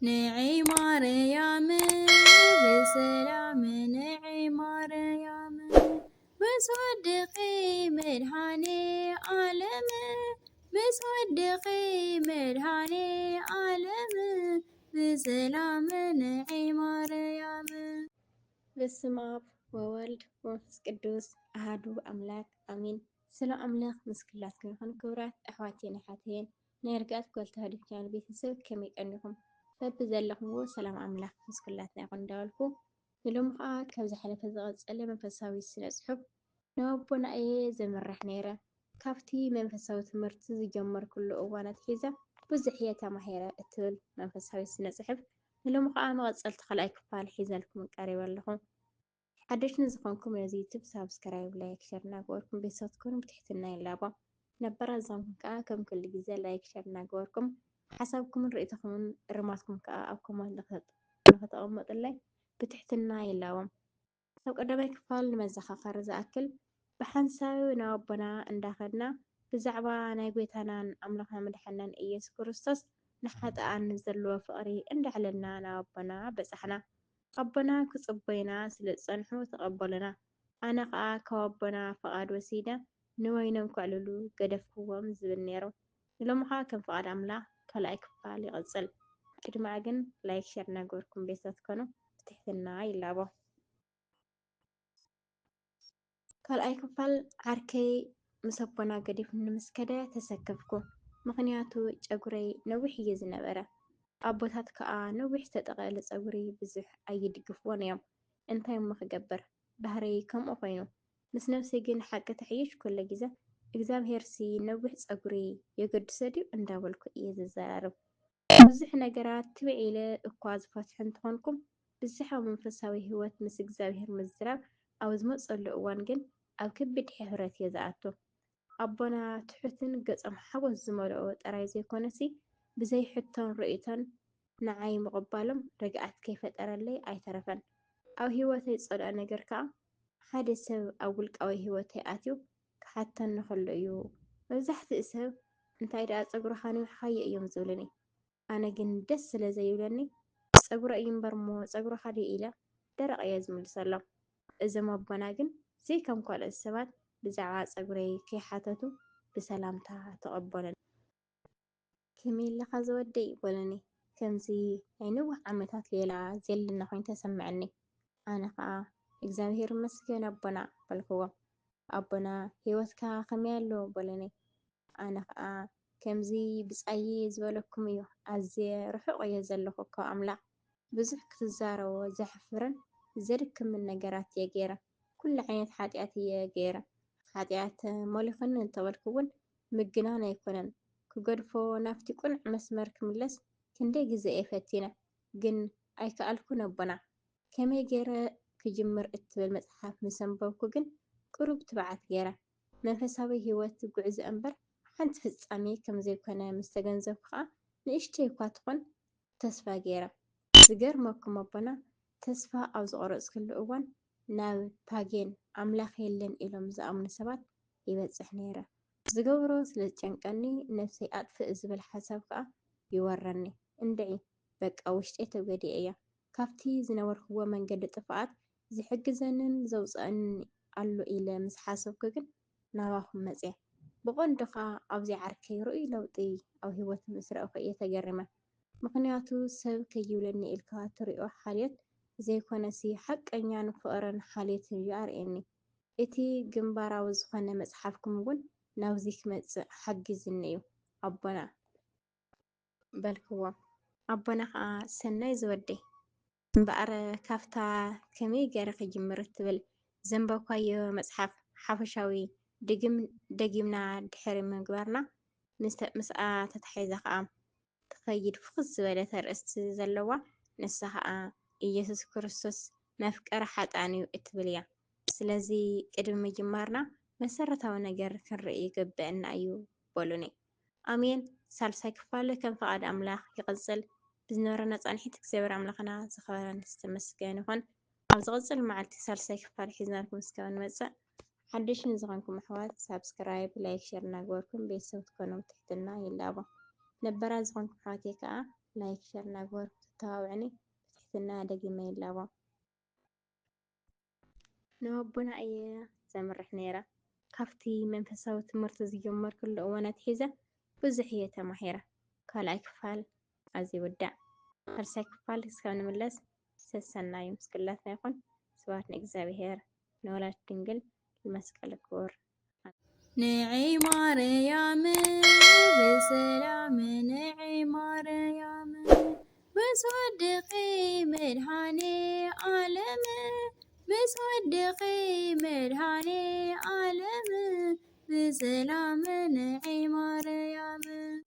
نعي مريم بسلام نعي مريم بصدقي مدحاني عالم بصدقي مدحاني عالم بسلام نعي مريم በስመ አብ ወወልድ ወመንፈስ ቅዱስ አሐዱ አምላክ አሚን። ሰላም አምላክ ምስክላት ይኹን። ክብራት ኣሕዋቴን ኣሓተየን ናይ ርግኣት ጓል ተሃዲት ቻናል ቤተሰብ ከመይ ቀኒኹም? በቢ ዘለኹምዎ ሰላም አምላክ ምስክላትና ይኹን እንዳበልኩ ንሎሚ ከዓ ካብ ዝሓለፈ ዝቐፀለ መንፈሳዊ ስነ ፅሑፍ ንኣቦና እየ ዘምርሕ ነይረ። ካብቲ መንፈሳዊ ትምህርቲ ዝጀመርኩሉ እዋናት ሒዘ ብዙሕ እየ ተማሂረ እትብል መንፈሳዊ ስነ ፅሑፍ ንሎሚ ከዓ መቐፀልቲ ካልኣይ ክፋል ሒዘልኩም ቀሪበ ኣለኹ። ሓደሽቲ ንዝኾንኩም ነዚ ዩቱብ ሳብስክራይብ ላይክ ሸር እናገበርኩም ቤተሰብ ትኮኑ ብትሕትና ይላቦ። ነባራት ዝኾንኩም ከዓ ከም ኩሉ ግዜ ላይክ ሸር እናገበርኩም ሓሳብኩምን ርእይቶኹምን እርማትኩም ከዓ ኣብ ኮመንት ንኽተቐምጡለይ ብትሕትና ይላቦም። ኣብ ቀዳማይ ክፋል ንመዘኻኸሪ ዝኣክል ብሓንሳብ ናብ ኣቦና እንዳኸድና ብዛዕባ ናይ ጎይታናን ኣምላኽና መድሓኒናን ኢየሱስ ክርስቶስ ንሓጥኣን ዘለዎ ፍቕሪ እንዳዕለልና ናብ ኣቦና በፃሕና። ኣቦና ክፅበዩና ስለ ዝፀንሑ ተቐበሉና። ኣነ ከዓ ካብ ኣቦና ፍቓድ ወሲደ ንበይኖም ክዕልሉ ገደፍክዎም ዝብል ነይሩ። ሎሚ ከዓ ከም ፍቓድ ኣምላኽ ካልኣይ ክፋል ይቕፅል። ቅድሚኣ ግን ላይክ ሸር እናገበርኩም ቤተሰብ ትኮኑ ብትሕትና ይላቦ። ካልኣይ ክፋል ዓርከይ ምስ ኣቦና ገዲፍ ንምስከደ ተሰከፍኩ። ምክንያቱ ጨጉረይ ነዊሕ እየ ዝነበረ። ኣቦታት ከዓ ነዊሕ ዝተጠቕለለ ፀጉሪ ብዙሕ ኣይድግፍዎን እዮም። እንታይ እሞ ክገብር ባህረይ ከምኡ ኮይኑ ምስ ነፍሰይ ግን ሓቂ ተሕይሽ ኩሉ ግዜ እግዚኣብሄርሲ ነዊሕ ፀጉሪ የገድሶ ድዩ እንዳበልኩ እየ ዝዘራርብ። ብዙሕ ነገራት ትብዒለ እኳ ዝፈትሕ እንትኾንኩም ብዙሕ ኣብ መንፈሳዊ ሂወት ምስ እግዚኣብሄር ምዝራብ ኣብ ዝመፀሉ እዋን ግን ኣብ ከቢድ ሕፍረት እየ ዝኣቱ። ኣቦና ትሑትን ገፆም ሓጎስ ዝመልኦ ጥራይ ዘይኮነሲ ብዘይ ሕቶን ርእይቶን ንዓይ ምቕባሎም ርግኣት ከይፈጠረለይ ኣይተረፈን። ኣብ ሂወተይ ዝፀልኦ ነገር ከዓ ሓደ ሰብ ኣብ ውልቃዊ ሂወተይ ኣትዩ ክሓተን ንኸሎ እዩ። መብዛሕትኡ ሰብ እንታይ ደኣ ፀጉርኻ ንዊሕኻዮ እዮም ዝብሉኒ። ኣነ ግን ደስ ስለ ዘይብለኒ ፀጉረ እዩ እምበር እሞ ፀጉርኻ ድዩ ኢለ ደረቕ እየ ዝምልሰሎም። እዞም ኣቦና ግን ዘይከም ካልኦት ሰባት ብዛዕባ ፀጉረይ ከይሓተቱ ብሰላምታ ተቐበሉኒ። ከመይ ኢለኻ ዝወደይ ይበሉኒ። ከምዚ ናይ ነዊሕ ዓመታት ሌላ ዘየልና ኮይኑ ተሰምዐኒ። ኣነ ከዓ እግዚኣብሄር ይመስገን ኣቦና በልክዎም። ኣቦና ሂወትካ ከመይ ኣሎ በሉኒ። ኣነ ከዓ ከምዚ ብፃይ ዝበለኩም እዩ ኣዝየ ርሑቕ እየ ዘለኹ ካብ ኣምላኽ። ብዙሕ ክትዛረቦ ዘሕፍርን ዘድክምን ነገራት እየ ገይረ። ኩሉ ዓይነት ሓጢኣት እየ ገይረ። ሓጢኣት መሊኹኒ እንተበልኩ እውን ምግናን ኣይኮነን። ክገድፎ ናብቲ ቁኑዕ መስመር ክምለስ ክንደይ ግዜ እየ ፈቲነ ግን ኣይከኣልኩን ኣቦና። ከመይ ገይረ ክጅምር እትብል መፅሓፍ ምስ ኣንበብኩ ግን ቁሩብ ትብዓት ገይረ። መንፈሳዊ ሂወት ጉዕዞ እምበር ሓንቲ ፍፃሜ ከም ዘይኮነ ምስ ተገንዘብኩ ከዓ ንእሽተይ እኳ ትኾን ተስፋ ገይረ። ዝገርመኩም ኣቦና ተስፋ ኣብ ዝቆረፅኩሉ እዋን ናብ ፓጌን ኣምላኽ የለን ኢሎም ዝኣምኑ ሰባት ይበፅሕ ነይረ። ዝገብሮ ስለ ዝጨንቀኒ ነፍሰይ ኣጥፍእ ዝብል ሓሳብ ከዓ ይወረኒ። እንድዒ በቃ ውሽጠይ ተጎዲኣ እያ። ካብቲ ዝነበርክዎ መንገዲ ጥፍኣት ዝሕግዘንን ዘውፅአንን ኣሎ ኢለ ምስ ሓሰብኩ ግን ናባኹም መፅየ። ብቐንዱ ከዓ ኣብዚ ዓርከይ ርኡይ ለውጢ ኣብ ሂወት ምስ ረአኹ እየ ተገሪመ። ምክንያቱ ሰብ ከይብለኒ ኢልካ ትሪኦ ሓልዮት ዘይኮነሲ ሓቀኛን ፍቕርን ሓልዮትን እዩ ኣርኤኒ። እቲ ግንባራዊ ዝኾነ መፅሓፍኩም እውን ናብዚ ክመፅእ ሓጊዝኒ እዩ ኣቦና በልክዎም። ኣቦና ከዓ ሰናይ ዝወደይ እምበኣር ካብታ ከመይ ገይረ ክጅምር እትብል ዘንበብኳዮ መፅሓፍ ሓፈሻዊ ደጊምና ድሕሪ ምግባርና ምስኣ ተታሒዛ ከዓ ትኸይድ ፍኹስ ዝበለት ኣርእስቲ ዘለዋ ንሳ ከዓ ኢየሱስ ክርስቶስ መፍቀሪ ሓጥኣን እዩ እትብል እያ። ስለዚ ቅድሚ ምጅማርና መሰረታዊ ነገር ክንርኢ ይግብአና እዩ በሉኒ። ኣሜን። ሳልሳይ ክፋል ከም ፍቓድ ኣምላኽ ይቕፅል። ብዝነበረና ፃንሒት እግዚኣብሔር ኣምላኽና ዝኸበረን ዝተመስገነ ይኹን። ኣብ ዝቕፅል መዓልቲ ሳልሳይ ክፋል ሒዝናልኩም እስካብ ንመፅእ ሓደሽቲ ንዝኾንኩም ኣሕዋት ሳብስክራይብ ላይክ ሸር እናገበርኩም ቤተሰብ ትኮኑ ትሕትና ይላቦ። ነባራት ዝኾንኩም ኣሕዋተይ ከዓ لايك شير ناقبر تتابعني بتحسنا دقيمة اللعبة نوبنا أي زمرح نيرة كافتي منفساو تمرت زيومر كل أوانات حيزة بزحية محيرة كالعي كفال عزي ودع هرساي كفال اسكاون ملس سسنا يمسكلاتنا يكون سواتنا إكزابي نولا تنقل المسكال كور نعي مريم بسلام نعي مريم بصدقي مرهاني عالم بصدقي مرهاني عالم بسلام نعي مريم